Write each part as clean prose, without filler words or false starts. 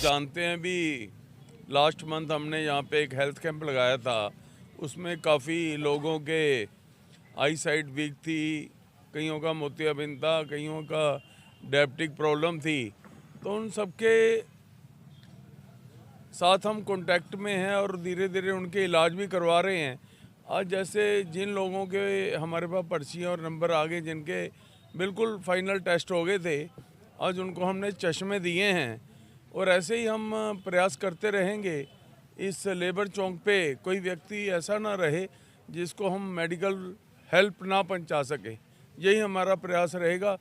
जानते हैं भी, लास्ट मंथ हमने यहाँ पे एक हेल्थ कैंप लगाया था। उसमें काफ़ी लोगों के आई साइट वीक थी, कईयों का मोतियाबिंद था, कईयों का डायबिटिक प्रॉब्लम थी। तो उन सबके साथ हम कांटेक्ट में हैं और धीरे धीरे उनके इलाज भी करवा रहे हैं। आज जैसे जिन लोगों के हमारे पास पर्चियाँ और नंबर आ गए, जिनके बिल्कुल फाइनल टेस्ट हो गए थे, आज उनको हमने चश्मे दिए हैं। और ऐसे ही हम प्रयास करते रहेंगे। इस लेबर चौक पे कोई व्यक्ति ऐसा ना रहे जिसको हम मेडिकल हेल्प ना पहुंचा सके। यही हमारा प्रयास रहेगा।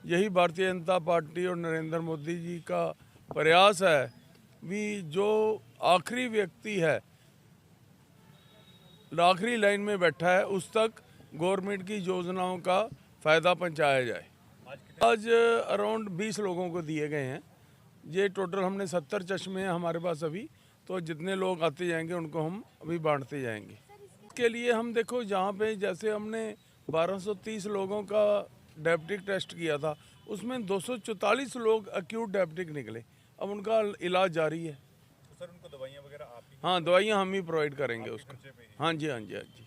यही भारतीय जनता पार्टी और नरेंद्र मोदी जी का प्रयास है भी, जो आखिरी व्यक्ति है, आखिरी लाइन में बैठा है, उस तक गवर्नमेंट की योजनाओं का फ़ायदा पहुंचाया जाए। आज अराउंड 20 लोगों को दिए गए हैं। ये टोटल हमने 70 चश्मे हैं हमारे पास अभी। तो जितने लोग आते जाएंगे उनको हम अभी बांटते जाएंगे। इसके लिए हम देखो, जहाँ पे जैसे हमने 1230 लोगों का डायबिटिक टेस्ट किया था, उसमें 244 लोग एक्यूट डायबिटिक निकले। अब उनका इलाज जारी है। तो सर उनको दवाइयाँ वगैरह आप ही हाँ, दवाइयाँ हम ही प्रोवाइड करेंगे उसको। खर्चे पे ही? हाँ जी, हाँ जी, हाँ जी।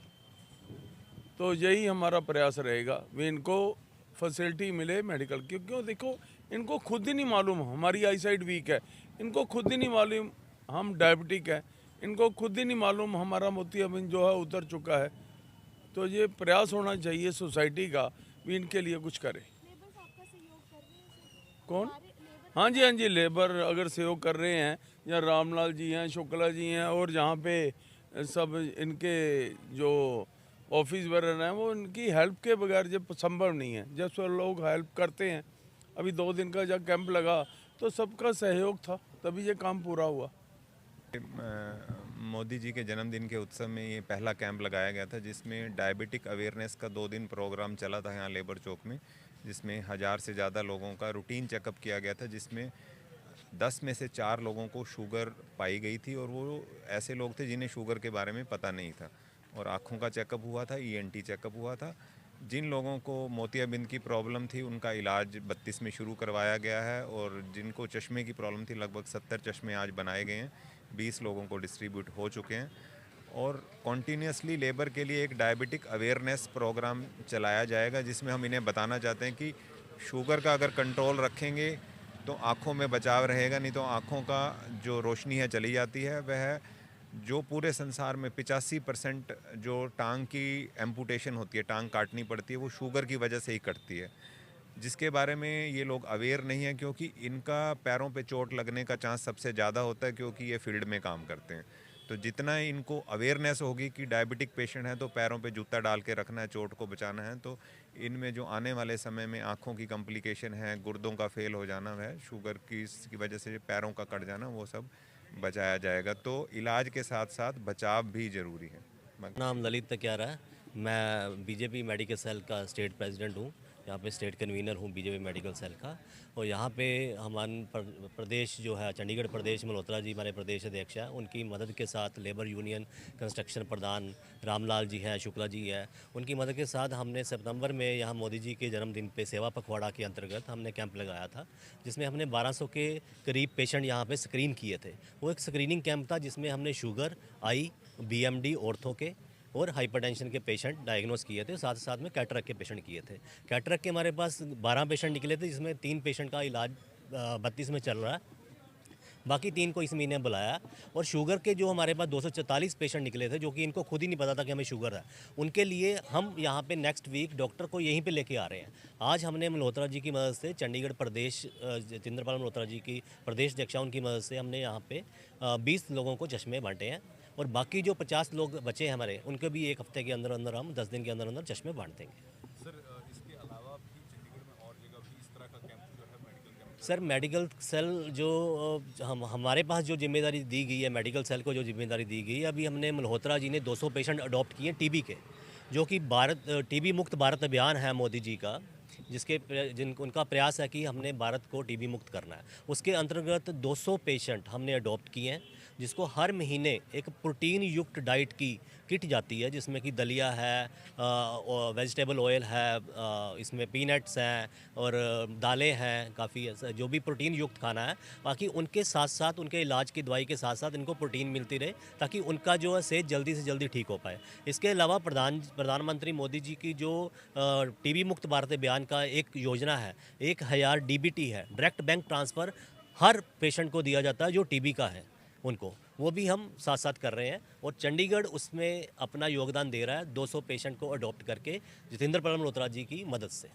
तो यही हमारा प्रयास रहेगा भी इनको फैसिलिटी मिले मेडिकल की। क्यों देखो, इनको खुद ही नहीं मालूम हमारी आई साइड वीक है, इनको खुद ही नहीं मालूम हम डायबिटिक है, इनको खुद ही नहीं मालूम हमारा मोतियाबिंद जो है उतर चुका है। तो ये प्रयास होना चाहिए सोसाइटी का भी इनके लिए कुछ करे। लेबर्स आपका सहयोग कर रहे हैं सर? कौन? सारे लेबर हाँ जी, हाँ जी, लेबर अगर सहयोग कर रहे हैं, या रामलाल जी हैं, शुक्ला जी हैं, और जहाँ पे सब इनके जो ऑफिस वगैरह हैं, वो इनकी हेल्प के बगैर जब संभव नहीं है। जब सब लोग हेल्प करते हैं, अभी 2 दिन का जब कैंप लगा तो सबका सहयोग था, तभी ये काम पूरा हुआ। मोदी जी के जन्मदिन के उत्सव में ये पहला कैंप लगाया गया था, जिसमें डायबिटिक अवेयरनेस का 2 दिन प्रोग्राम चला था यहाँ लेबर चौक में, जिसमें 1000 से ज़्यादा लोगों का रूटीन चेकअप किया गया था, जिसमें 10 में से 4 लोगों को शुगर पाई गई थी और वो ऐसे लोग थे जिन्हें शुगर के बारे में पता नहीं था। और आँखों का चेकअप हुआ था, ईएनटी चेकअप हुआ था। जिन लोगों को मोतियाबिंद की प्रॉब्लम थी उनका इलाज 32 में शुरू करवाया गया है, और जिनको चश्मे की प्रॉब्लम थी लगभग 70 चश्मे आज बनाए गए हैं, 20 लोगों को डिस्ट्रीब्यूट हो चुके हैं। और कॉन्टीन्यूसली लेबर के लिए एक डायबिटिक अवेयरनेस प्रोग्राम चलाया जाएगा, जिसमें हम इन्हें बताना चाहते हैं कि शुगर का अगर कंट्रोल रखेंगे तो आँखों में बचाव रहेगा, नहीं तो आँखों का जो रोशनी है चली जाती है। वह जो पूरे संसार में 85% जो टांग की एम्पुटेशन होती है, टांग काटनी पड़ती है, वो शुगर की वजह से ही कटती है, जिसके बारे में ये लोग अवेयर नहीं है, क्योंकि इनका पैरों पे चोट लगने का चांस सबसे ज़्यादा होता है, क्योंकि ये फील्ड में काम करते हैं। तो जितना इनको अवेयरनेस होगी कि डायबिटिक पेशेंट है तो पैरों पे जूता डाल के रखना है, चोट को बचाना है, तो इनमें जो आने वाले समय में आँखों की कॉम्प्लिकेशन है, गुर्दों का फेल हो जाना है, शुगर की वजह से पैरों का कट जाना, वो सब बचाया जाएगा। तो इलाज के साथ साथ बचाव भी ज़रूरी है। नाम ललित तक्यारा है। मैं बीजेपी मेडिकल सेल का स्टेट प्रेसिडेंट हूँ। यहाँ पे स्टेट कन्वीनर हूँ बीजेपी मेडिकल सेल का। और यहाँ पे हमारे प्रदेश जो है, चंडीगढ़ प्रदेश, मल्होत्रा जी हमारे प्रदेश अध्यक्ष हैं, उनकी मदद के साथ लेबर यूनियन कंस्ट्रक्शन प्रधान रामलाल जी हैं, शुक्ला जी हैं, उनकी मदद के साथ हमने सितंबर में यहाँ मोदी जी के जन्मदिन पे सेवा पखवाड़ा के अंतर्गत हमने कैंप लगाया था, जिसमें हमने 1200 के करीब पेशेंट यहाँ पे स्क्रीन किए थे। वो एक स्क्रीनिंग कैंप था जिसमें हमने शुगर, आई, बीएमडी, ऑर्थो के और हाइपरटेंशन के पेशेंट डायग्नोस किए थे। साथ साथ में कैटरैक्ट के पेशेंट किए थे। कैटरैक्ट के हमारे पास 12 पेशेंट निकले थे, जिसमें 3 पेशेंट का इलाज 32 में चल रहा है, बाकी 3 को इस महीने बुलाया। और शुगर के जो हमारे पास 244 पेशेंट निकले थे, जो कि इनको खुद ही नहीं पता था कि हमें शुगर है, उनके लिए हम यहाँ पे नेक्स्ट वीक डॉक्टर को यहीं पे लेके आ रहे हैं। आज हमने मल्होत्रा जी की मदद से, चंडीगढ़ प्रदेश जितेंद्रपाल मल्होत्रा जी की प्रदेश अध्यक्षा, उनकी मदद से हमने यहाँ पे 20 लोगों को चश्मे बांटे हैं। और बाकी जो 50 लोग बचे हैं हमारे, उनको भी 1 हफ्ते के अंदर अंदर हम 10 दिन के अंदर अंदर चश्मे बांट देंगे। सर इसके अलावा भी चंडीगढ़ में और जगह भी इस तरह का कैंप जो है medical camp? Sir medical cell जो हमारे पास जो जिम्मेदारी दी गई है, मेडिकल सेल को जो जिम्मेदारी दी गई है, अभी हमने मल्होत्रा जी ने 200 पेशेंट अडॉप्ट किए टीबी के, जो कि टीबी मुक्त भारत अभियान है मोदी जी का, उनका प्रयास है कि हमने भारत को टीबी मुक्त करना है। उसके अंतर्गत 200 पेशेंट हमने अडॉप्ट किए हैं। जिसको हर महीने एक प्रोटीन युक्त डाइट की किट जाती है, जिसमें कि दलिया है, वेजिटेबल ऑयल है, इसमें पीनट्स हैं और दालें हैं, काफ़ी जो भी प्रोटीन युक्त खाना है। बाकी उनके साथ साथ उनके इलाज की दवाई के साथ साथ इनको प्रोटीन मिलती रहे, ताकि उनका जो है सेहत जल्दी से जल्दी ठीक हो पाए। इसके अलावा प्रधानमंत्री मोदी जी की जो टीबी मुक्त भारत अभियान का एक योजना है, 1000 डीबीटी है, डायरेक्ट बैंक ट्रांसफ़र हर पेशेंट को दिया जाता है जो टीबी का है उनको, वो भी हम साथ साथ कर रहे हैं। और चंडीगढ़ उसमें अपना योगदान दे रहा है 200 पेशेंट को अडॉप्ट करके जितेंद्र पाल मल्होत्रा जी की मदद से।